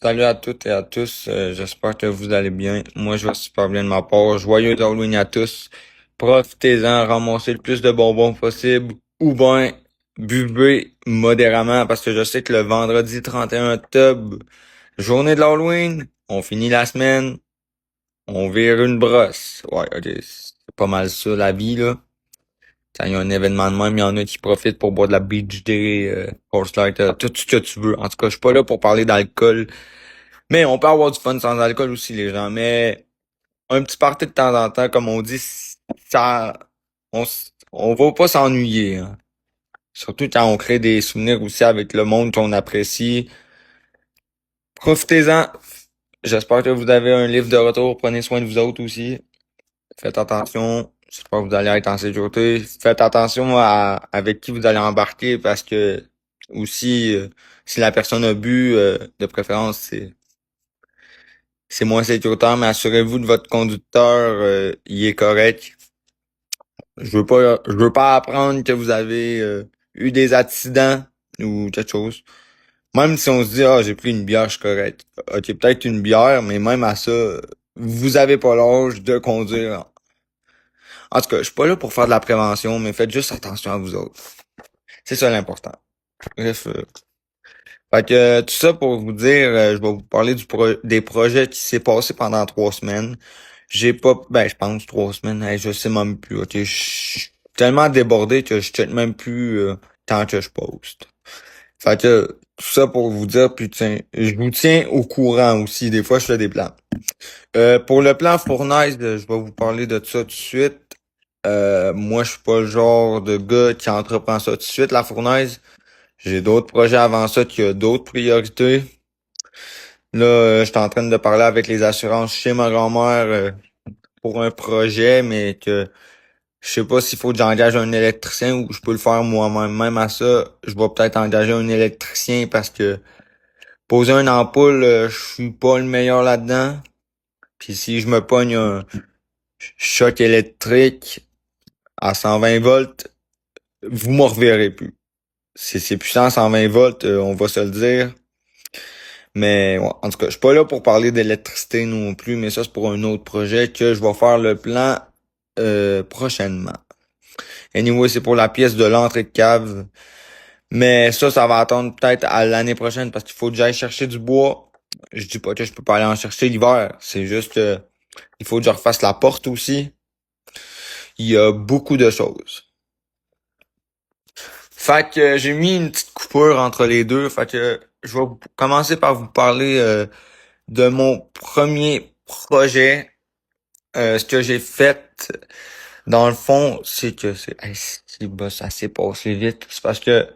Salut à toutes et à tous, j'espère que vous allez bien. Moi, je vais super bien de ma part. Joyeux Halloween à tous. Profitez-en, ramassez le plus de bonbons possible ou bien buvez modérément parce que je sais que le vendredi 31 octobre, journée de l'Halloween, on finit la semaine, on vire une brosse. Ouais, ok, c'est pas mal ça la vie là. Quand il y a un événement de même, il y en a qui profitent pour boire de la Beach Day, Horse Light, tout ce que tu veux. En tout cas, je suis pas là pour parler d'alcool. Mais on peut avoir du fun sans alcool aussi, les gens. Mais un petit party de temps en temps, comme on dit, ça, on va pas s'ennuyer, hein. Surtout quand on crée des souvenirs aussi avec le monde qu'on apprécie. Profitez-en. J'espère que vous avez un livre de retour. Prenez soin de vous autres aussi. Faites attention. J'espère que vous allez être en sécurité. Faites attention à avec qui vous allez embarquer parce que aussi, si la personne a bu, de préférence, c'est moins sécuritaire, mais assurez-vous de votre conducteur, il est correct. Je veux pas apprendre que vous avez eu des accidents ou quelque chose. Même si on se dit ah j'ai pris une bière, je suis correct. Ok, peut-être une bière, mais même à ça, vous avez pas l'âge de conduire. En tout cas, je suis pas là pour faire de la prévention, mais faites juste attention à vous autres. C'est ça l'important. Bref, fait que tout ça pour vous dire, je vais vous parler des projets qui s'est passé pendant 3 semaines. J'ai pas, ben je pense 3 semaines, hey, je sais même plus. Ok, je suis tellement débordé que je check même plus tant que je poste. Fait que tout ça pour vous dire, puis tiens, je vous tiens au courant aussi. Des fois, je fais des plans. Pour le plan fournaise, je vais vous parler de ça tout de suite. Moi, je suis pas le genre de gars qui entreprend ça tout de suite, la fournaise. J'ai d'autres projets avant ça qui a d'autres priorités. Là, je suis en train de parler avec les assurances chez ma grand-mère pour un projet, mais que je sais pas s'il faut que j'engage un électricien ou je peux le faire moi-même. Même à ça, je vais peut-être engager un électricien parce que poser une ampoule, je suis pas le meilleur là-dedans. Puis si je me pogne un choc électrique à 120 volts, vous me reverrez plus. C'est puissant 120 volts, on va se le dire. Mais ouais, en tout cas, je suis pas là pour parler d'électricité non plus, mais ça c'est pour un autre projet que je vais faire le plan prochainement. Anyway, c'est pour la pièce de l'entrée de cave. Mais ça va attendre peut-être à l'année prochaine parce qu'il faut que j'aille chercher du bois. Je dis pas que je peux pas aller en chercher l'hiver. C'est juste il faut que je refasse la porte aussi. Il y a beaucoup de choses. Fait que j'ai mis une petite coupure entre les deux. Fait que je vais commencer par vous parler de mon premier projet. Ce que j'ai fait, dans le fond, c'est que ça s'est passé vite. C'est parce que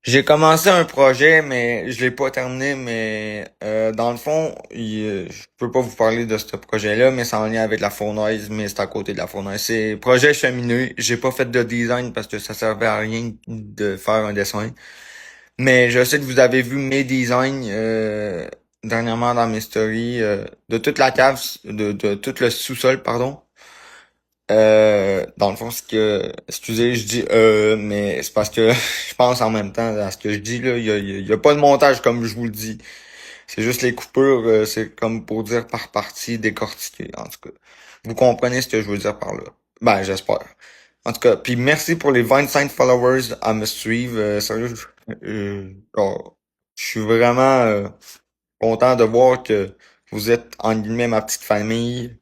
j'ai commencé un projet, mais je l'ai pas terminé. Mais dans le fond, je peux pas vous parler de ce projet-là, mais c'est en lien avec la fournaise, mais c'est à côté de la fournaise. C'est projet chemineux. J'ai pas fait de design parce que ça servait à rien de faire un dessin. Mais je sais que vous avez vu mes designs dernièrement dans mes stories de toute la cave, de tout le sous-sol, pardon. Dans le fond, c'est que, excusez, je dis mais c'est parce que je pense en même temps à ce que je dis là. Il y a pas de montage comme je vous le dis. C'est juste les coupures, c'est comme pour dire par partie décortiquer. En tout cas, vous comprenez ce que je veux dire par là. Ben, j'espère. En tout cas, puis merci pour les 25 followers à me suivre. Sérieux, genre, je suis vraiment content de voir que vous êtes en guillemets ma petite famille.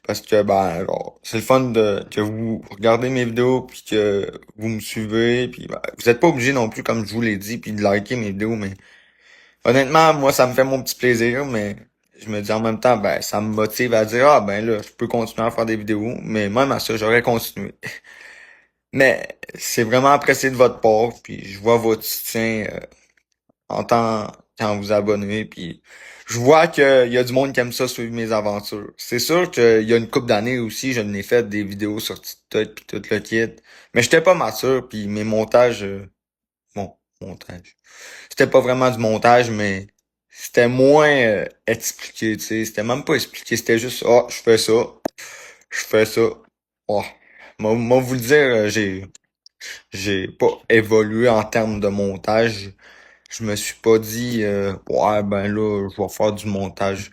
Parce que ben genre, c'est le fun de que vous regardez mes vidéos puis que vous me suivez puis ben, vous êtes pas obligé non plus comme je vous l'ai dit puis de liker mes vidéos mais honnêtement moi ça me fait mon petit plaisir mais je me dis en même temps ben ça me motive à dire ah ben là je peux continuer à faire des vidéos mais même à ça j'aurais continué. Mais c'est vraiment apprécié de votre part puis je vois votre soutien en temps quand vous abonnez puis je vois qu'il y a du monde qui aime ça suivre mes aventures. C'est sûr qu'il y a une couple d'années aussi, je n'ai fait des vidéos sur TikTok puis tout le kit. Mais j'étais pas mature puis mes montages bon, montage. C'était pas vraiment du montage mais c'était moins expliqué, tu sais, c'était même pas expliqué, c'était juste ah, je fais ça. Oh. Moi vous le dire, j'ai pas évolué en termes de montage. Je me suis pas dit, ouais, ben là, je vais faire du montage.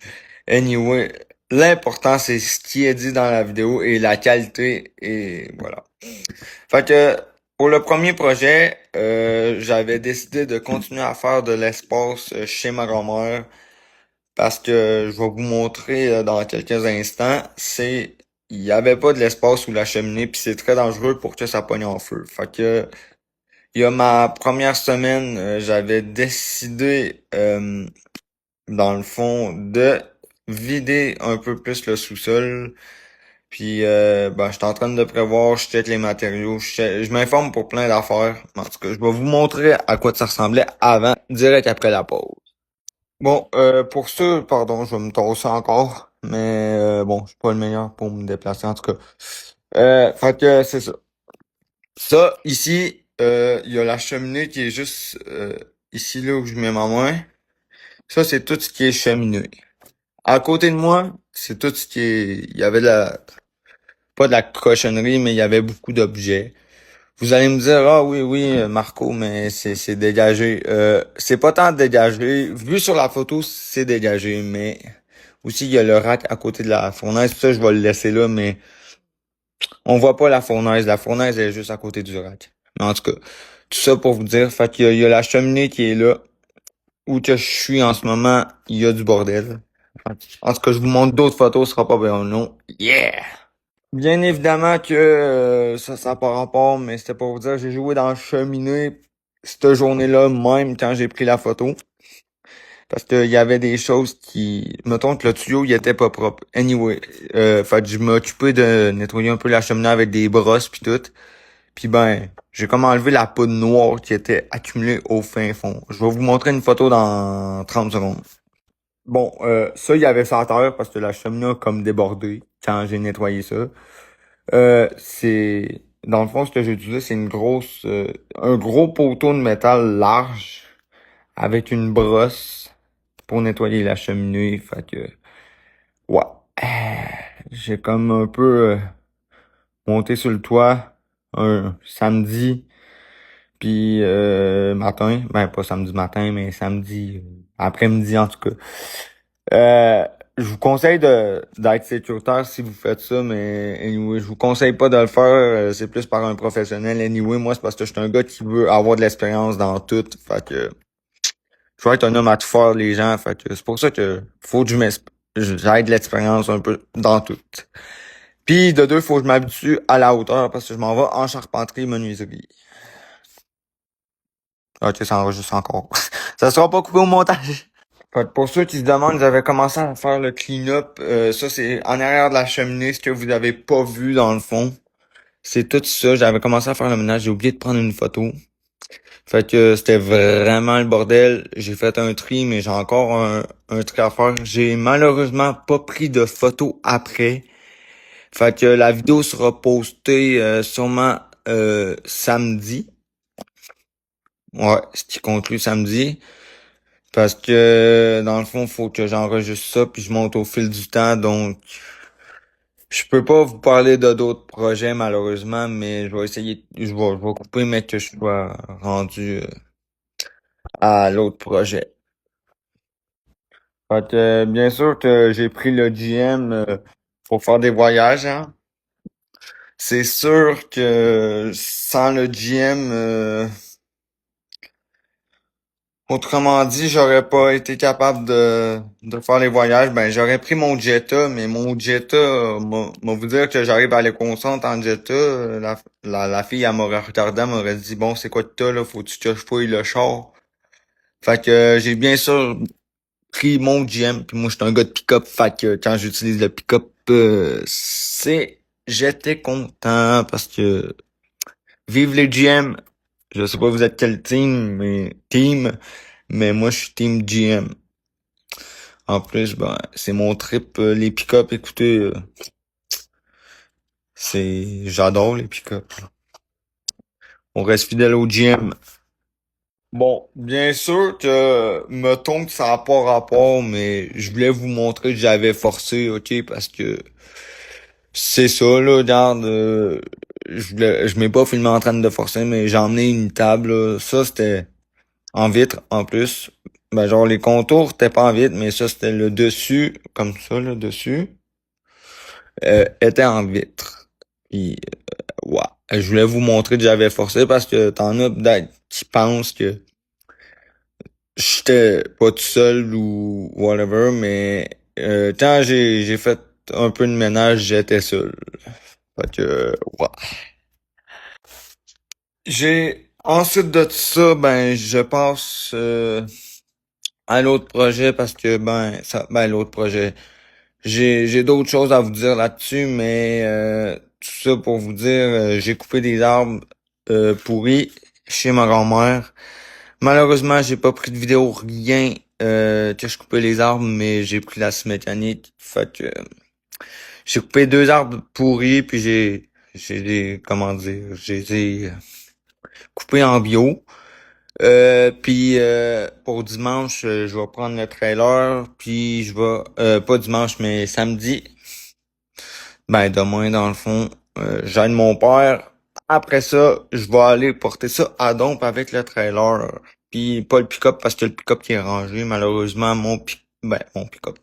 Anyway, l'important, c'est ce qui est dit dans la vidéo et la qualité, et voilà. Fait que, pour le premier projet, j'avais décidé de continuer à faire de l'espace chez ma grand-mère, parce que je vais vous montrer dans quelques instants, il y avait pas de l'espace sous la cheminée, puis c'est très dangereux pour que ça pogne en feu. Fait que, il y a ma première semaine, j'avais décidé, dans le fond, de vider un peu plus le sous-sol. Puis, ben, je suis en train de prévoir, je check les matériaux, je m'informe pour plein d'affaires. En tout cas, je vais vous montrer à quoi ça ressemblait avant, direct après la pause. Bon, pour ça, pardon, je vais me tosser encore, mais bon, je suis pas le meilleur pour me déplacer, en tout cas. Fait que c'est ça. Ça, ici, il y a la cheminée qui est juste ici, là où je mets ma main. Ça, c'est tout ce qui est cheminée. À côté de moi, c'est tout ce qui est... Il y avait pas de la cochonnerie, mais il y avait beaucoup d'objets. Vous allez me dire, ah oui, oui, Marco, mais c'est dégagé. C'est pas tant dégagé. Vu sur la photo, c'est dégagé, mais aussi il y a le rack à côté de la fournaise. Ça, je vais le laisser là, mais on voit pas la fournaise. La fournaise est juste à côté du rack. Mais en tout cas, tout ça pour vous dire, fait qu'il y a la cheminée qui est là. Où que je suis en ce moment, il y a du bordel. En tout cas, je vous montre d'autres photos, ce sera pas bien long. Yeah! Bien évidemment que ça n'a pas rapport, mais c'était pour vous dire, j'ai joué dans la cheminée cette journée-là, même quand j'ai pris la photo. Parce qu'il y avait des choses qui... Mettons que le tuyau, il était pas propre. Anyway, fait que je m'occupais de nettoyer un peu la cheminée avec des brosses pis tout. Puis ben, j'ai comme enlevé la poudre noire qui était accumulée au fin fond. Je vais vous montrer une photo dans 30 secondes. Bon, ça, il y avait ça à terre parce que la cheminée a comme débordé quand j'ai nettoyé ça. Dans le fond, ce que j'ai utilisé, c'est un gros poteau de métal large avec une brosse pour nettoyer la cheminée. Fait que, ouais. J'ai comme un peu monté sur le toit un samedi, puis matin. Ben, pas samedi matin, mais samedi après-midi en tout cas. Euh, je vous conseille d'être sécuritaire si vous faites ça, mais anyway, je vous conseille pas de le faire. C'est plus par un professionnel. Anyway, moi, c'est parce que je suis un gars qui veut avoir de l'expérience dans tout. Fait que je veux être un homme à tout faire les gens. Fait que c'est pour ça que faut que j'aille de l'expérience un peu dans tout. Puis de deux, faut que je m'habitue à la hauteur parce que je m'en vais en charpenterie menuiserie. Ok, ça enregistre encore. Ça sera pas coupé au montage. Fait que pour ceux qui se demandent, j'avais commencé à faire le clean-up. Ça, c'est en arrière de la cheminée, ce que vous avez pas vu dans le fond. C'est tout ça. J'avais commencé à faire le ménage. J'ai oublié de prendre une photo. Fait que c'était vraiment le bordel. J'ai fait un tri, mais j'ai encore un tri à faire. J'ai malheureusement pas pris de photo après. Fait que la vidéo sera postée sûrement samedi. Ouais, ce qui conclut samedi. Parce que dans le fond, faut que j'enregistre ça puis je monte au fil du temps. Donc je peux pas vous parler de d'autres projets malheureusement, mais je vais essayer, je vais couper mais que je sois rendu à l'autre projet. Fait que bien sûr que j'ai pris le GM pour faire des voyages, hein. C'est sûr que sans le GM, autrement dit, j'aurais pas été capable de faire les voyages. Ben, j'aurais pris mon Jetta, mais mon Jetta, m'a vous dire que j'arrive à aller consente en Jetta. La fille, elle m'aurait regardé, elle m'aurait dit, bon, c'est quoi que t'as, là? Faut-tu que je fouille le char? Fait que j'ai bien sûr pris mon GM, puis moi, je suis un gars de pick-up. Fait que quand j'utilise le pick-up, j'étais content parce que vive les GM! Je sais pas vous êtes quel mais moi, je suis team GM. En plus, ben, c'est mon trip, les pick-up, écoutez, j'adore les pick-up. On reste fidèle au GM. Bon, bien sûr que, mettons que ça n'a pas rapport, mais je voulais vous montrer que j'avais forcé, ok, parce que c'est ça, là, regarde, je m'ai pas filmé en train de forcer, mais j'ai emmené une table, là. Ça, c'était, en vitre en plus. Ben genre les contours étaient pas en vitre, mais ça c'était le dessus, comme ça, le dessus, était en vitre. Puis ouais. Je voulais vous montrer que j'avais forcé parce que t'en as peut-être qui pensent que j'étais pas tout seul ou whatever, mais quand j'ai fait un peu de ménage, j'étais seul. Fait que ouais. J'ai ensuite de ça, ben je passe à l'autre projet parce que l'autre projet. J'ai d'autres choses à vous dire là-dessus, mais tout ça pour vous dire, j'ai coupé des arbres pourris chez ma grand-mère. Malheureusement, j'ai pas pris de vidéo, rien que je coupais les arbres, mais j'ai pris la scie mécanique. Fait que j'ai coupé 2 arbres pourris, puis comment dire, j'ai coupé en bio. Puis pour dimanche, je vais prendre le trailer, puis je vais pas dimanche, mais samedi. Ben demain, dans le fond, j'aide mon père. Après ça, je vais aller porter ça à Dompe avec le trailer. Puis pas le pick-up parce que le pick-up qui est rangé, malheureusement, mon pick-up.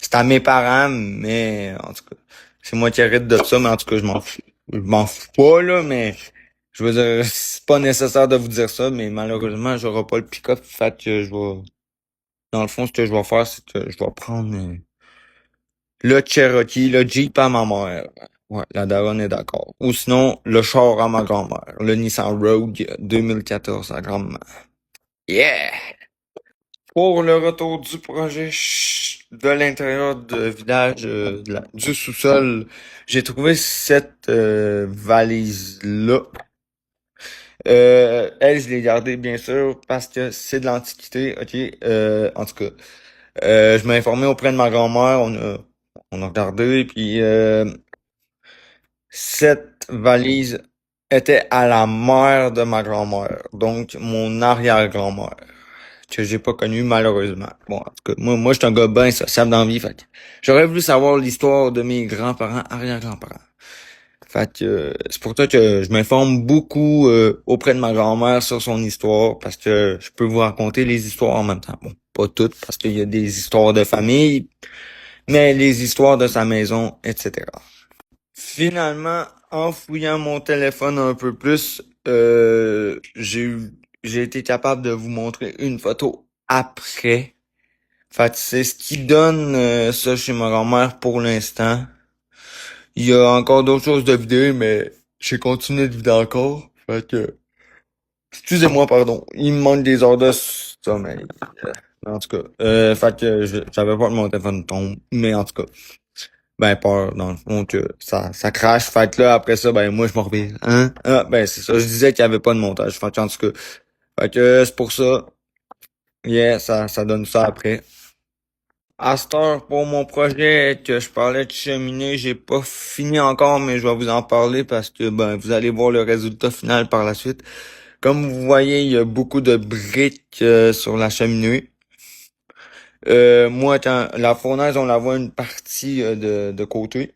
C'est à mes parents, mais en tout cas, c'est moi qui hérite de ça, mais en tout cas, je m'en fous. Je m'en fous pas, là, mais je veux dire, c'est pas nécessaire de vous dire ça, mais malheureusement, j'aurai pas le pick-up. Fait que dans le fond, ce que je vais faire, c'est que je vais prendre le Cherokee, le Jeep à ma mère. Ouais, la daronne est d'accord. Ou sinon, le char à ma grand-mère. Le Nissan Rogue 2014 à grand-mère. Yeah! Pour le retour du projet de l'intérieur de village, du sous-sol, j'ai trouvé cette valise-là. Elle, je l'ai gardée, bien sûr, parce que c'est de l'antiquité, ok? En tout cas, je m'ai informé auprès de ma grand-mère, on a regardé, puis cette valise était à la mère de ma grand-mère, donc mon arrière-grand-mère, que j'ai pas connue malheureusement. Bon, en tout cas, moi, je suis un gars bien sociable dans la vie, fait que j'aurais voulu savoir l'histoire de mes grands-parents, arrière-grands-parents. Fait que c'est pour ça que je m'informe beaucoup auprès de ma grand-mère sur son histoire, parce que je peux vous raconter les histoires en même temps. Bon, pas toutes, parce qu'il y a des histoires de famille, mais les histoires de sa maison, etc. Finalement, en fouillant mon téléphone un peu plus, j'ai été capable de vous montrer une photo après. Fait que c'est ce qui donne ça chez ma grand-mère pour l'instant. Il y a encore d'autres choses de vider, mais j'ai continué de vider encore. Fait que, excusez-moi, pardon. Il me manque des heures de sommeil. En tout cas, fait que j'avais peur que mon téléphone tombe, mais en tout cas. Ben, peur, dans le fond, que ça crache. Fait que là, après ça, ben, moi, je m'en reviens. Hein? Ah, ben, c'est ça. Je disais qu'il y avait pas de montage. Fait que, en tout cas. Fait que, c'est pour ça. Yeah, ça donne ça après. À cette heure, pour mon projet que je parlais de cheminée, j'ai pas fini encore, mais je vais vous en parler parce que, ben, vous allez voir le résultat final par la suite. Comme vous voyez, il y a beaucoup de briques sur la cheminée. Moi, quand la fournaise, on la voit une partie de côté.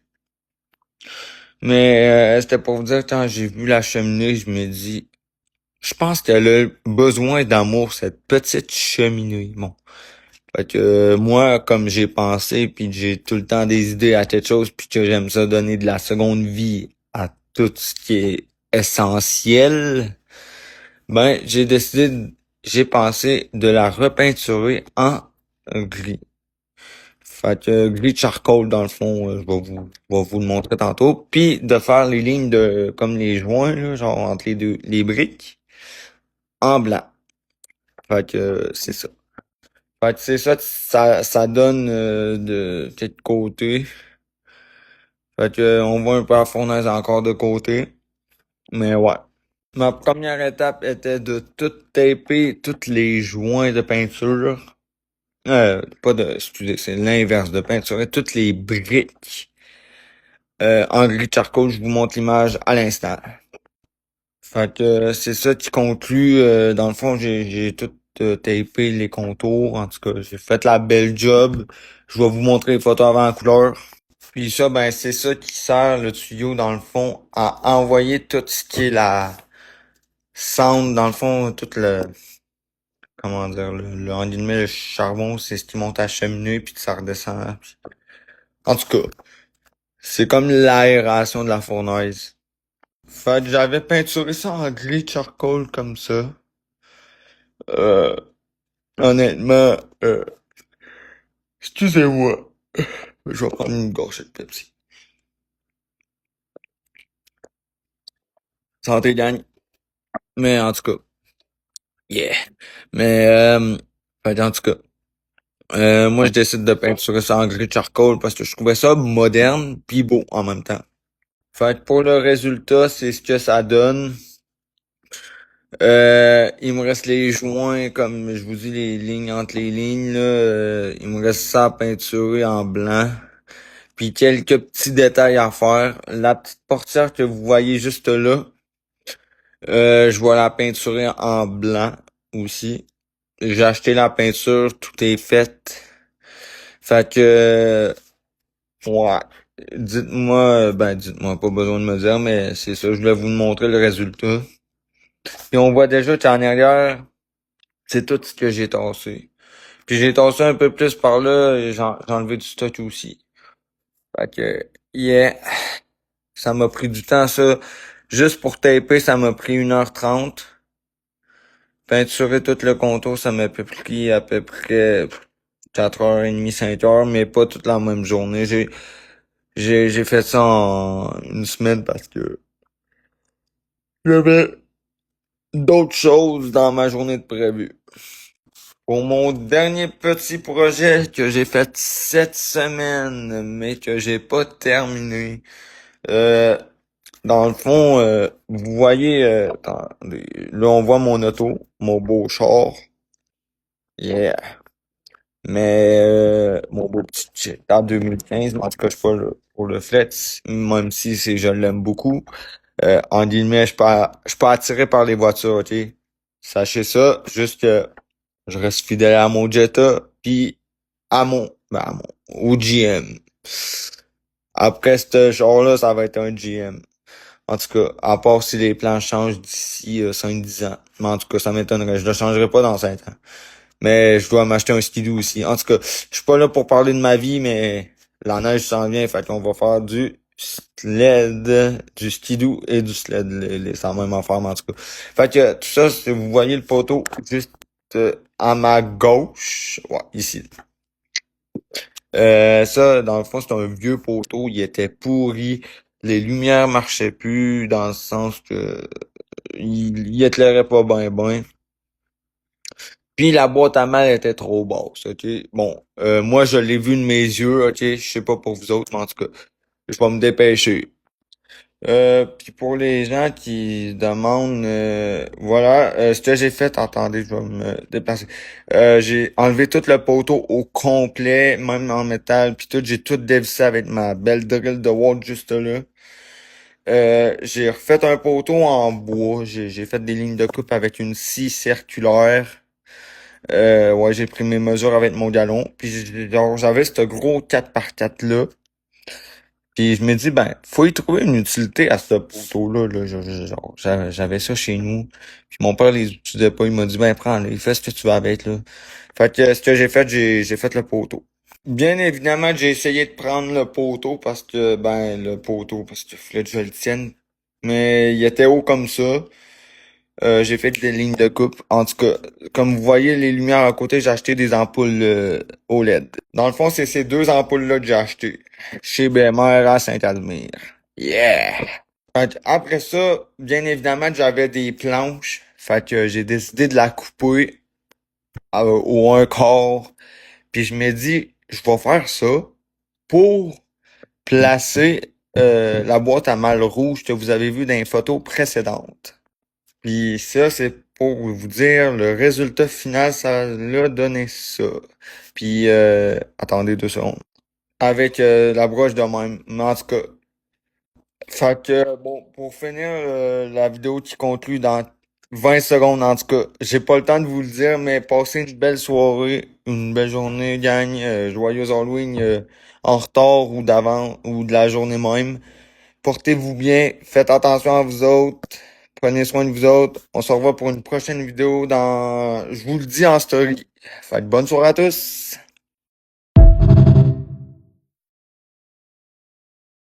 Mais c'était pour vous dire, quand j'ai vu la cheminée, je me dis, je pense qu'elle a besoin d'amour, cette petite cheminée. Bon. Fait que moi, comme j'ai pensé, puis que j'ai tout le temps des idées à quelque chose, puis que j'aime ça donner de la seconde vie à tout ce qui est essentiel, ben j'ai pensé de la repeinturer en gris. Fait que gris charcoal dans le fond, je vais vous le montrer tantôt. Puis de faire les lignes de comme les joints, là, genre entre les briques, en blanc. Fait que c'est ça. Fait que c'est ça, ça donne de quelque côté. Fait que on voit un peu la fournaise encore de côté. Mais ouais. Ma première étape était de tout taper tous les joints de peinture. Pas de, excusez, c'est l'inverse de peinture. Toutes les briques en gris charcoal, je vous montre l'image à l'instant. Fait que c'est ça qui conclut. Dans le fond, j'ai tout tapé les contours. En tout cas, j'ai fait la belle job. Je vais vous montrer les photos avant en couleur. Puis ça, ben c'est ça qui sert le tuyau dans le fond à envoyer tout ce qui est la sound, dans le fond, tout comment dire, en guillemets, le charbon, c'est ce qui monte à la cheminée, puis que ça redescend. En tout cas, c'est comme l'aération de la fournaise. Fait que j'avais peinturé ça en gris charcoal comme ça. Euh, honnêtement, euh, excusez-moi. Je vais prendre une gorgée de Pepsi. Santé, gang. Mais en tout cas, yeah. Mais, fait que en tout cas, moi, je décide de peinturer ça en gris charcoal parce que je trouvais ça moderne puis beau en même temps. Fait que pour le résultat, c'est ce que ça donne. Il me reste les joints, comme je vous dis, les lignes entre les lignes, là. Il me reste ça à peinturer en blanc. Puis quelques petits détails à faire. La petite portière que vous voyez juste là, je vais la peinturer en blanc aussi. J'ai acheté la peinture, tout est fait. Fait que, ouais. Dites-moi, pas besoin de me dire, mais c'est ça, je voulais vous montrer le résultat. Puis on voit déjà qu'en arrière, c'est tout ce que j'ai tassé. Puis j'ai tassé un peu plus par là, et j'ai enlevé du stock aussi. Fait que, yeah, ça m'a pris du temps, ça. Juste pour taper, ça m'a pris 1h30. Peinturer tout le contour, ça m'a pris à peu près 4h30, 5h, mais pas toute la même journée. J'ai fait ça en une semaine parce que j'avais d'autres choses dans ma journée de prévu. Pour mon dernier petit projet que j'ai fait cette semaine, mais que j'ai pas terminé, euh, dans le fond, vous voyez, attendez, là on voit mon auto, mon beau char, yeah. Mais mon beau petit Jetta 2015, mais en tout cas je suis pas là pour le flex, même si je l'aime beaucoup. En guillemets, je suis pas attiré par les voitures, ok? Sachez ça, juste que je reste fidèle à mon Jetta, puis à mon, au GM. Après ce genre-là, ça va être un GM. En tout cas, à part si les plans changent d'ici 5-10 ans. Mais en tout cas, ça m'étonnerait. Je le changerai pas dans 5 ans. Mais je dois m'acheter un skidoo aussi. En tout cas, je suis pas là pour parler de ma vie, mais la neige s'en vient, fait qu'on va faire du skidoo et du sled, c'est la même affaire, mais en tout cas. Fait que tout ça, vous voyez le poteau juste à ma gauche, ouais, ici. Ça, dans le fond, c'est un vieux poteau, il était pourri, les lumières marchaient plus, dans le sens que il éclairait pas ben. Puis la boîte à mal était trop basse, ok? Bon, moi je l'ai vu de mes yeux, ok? Je sais pas pour vous autres, mais en tout cas, je vais me dépêcher. Puis pour les gens qui se demandent, voilà, ce que j'ai fait, attendez, je vais me déplacer. J'ai enlevé tout le poteau au complet, même en métal, puis tout, j'ai tout dévissé avec ma belle drill de Walt juste là. J'ai refait un poteau en bois, j'ai fait des lignes de coupe avec une scie circulaire. Ouais, j'ai pris mes mesures avec mon galon. Puis genre, j'avais ce gros 4x4 là. Puis je me dis, ben, faut y trouver une utilité à ce poteau-là. Là. Genre, j'avais ça chez nous. Puis mon père les utilisait pas. Il m'a dit, ben, prends-le, fais ce que tu veux avec, là. Fait que ce que j'ai fait, j'ai fait le poteau. Bien évidemment, j'ai essayé de prendre le poteau parce que fallait que je le tienne. Mais il était haut comme ça. J'ai fait des lignes de coupe. En tout cas, comme vous voyez les lumières à côté, j'ai acheté des ampoules OLED. Dans le fond, c'est ces deux ampoules-là que j'ai achetées chez BMR à Saint-Casimir. Yeah! Fait que après ça, bien évidemment, j'avais des planches. Fait que j'ai décidé de la couper au un quart. Puis je me dis, je vais faire ça pour placer la boîte à mal rouge que vous avez vue dans les photos précédentes. Puis ça, c'est pour vous dire, le résultat final, ça l'a donné ça. Puis, attendez 2 secondes. Avec la broche de même. Mais en tout cas, fait que, bon, pour finir la vidéo qui conclut dans 20 secondes, en tout cas, j'ai pas le temps de vous le dire, mais passez une belle soirée, une belle journée, gang, joyeux Halloween en retard ou d'avant ou de la journée même. Portez-vous bien, faites attention à vous autres. Prenez soin de vous autres. On se revoit pour une prochaine vidéo dans, je vous le dis en story. Fait que bonne soirée à tous.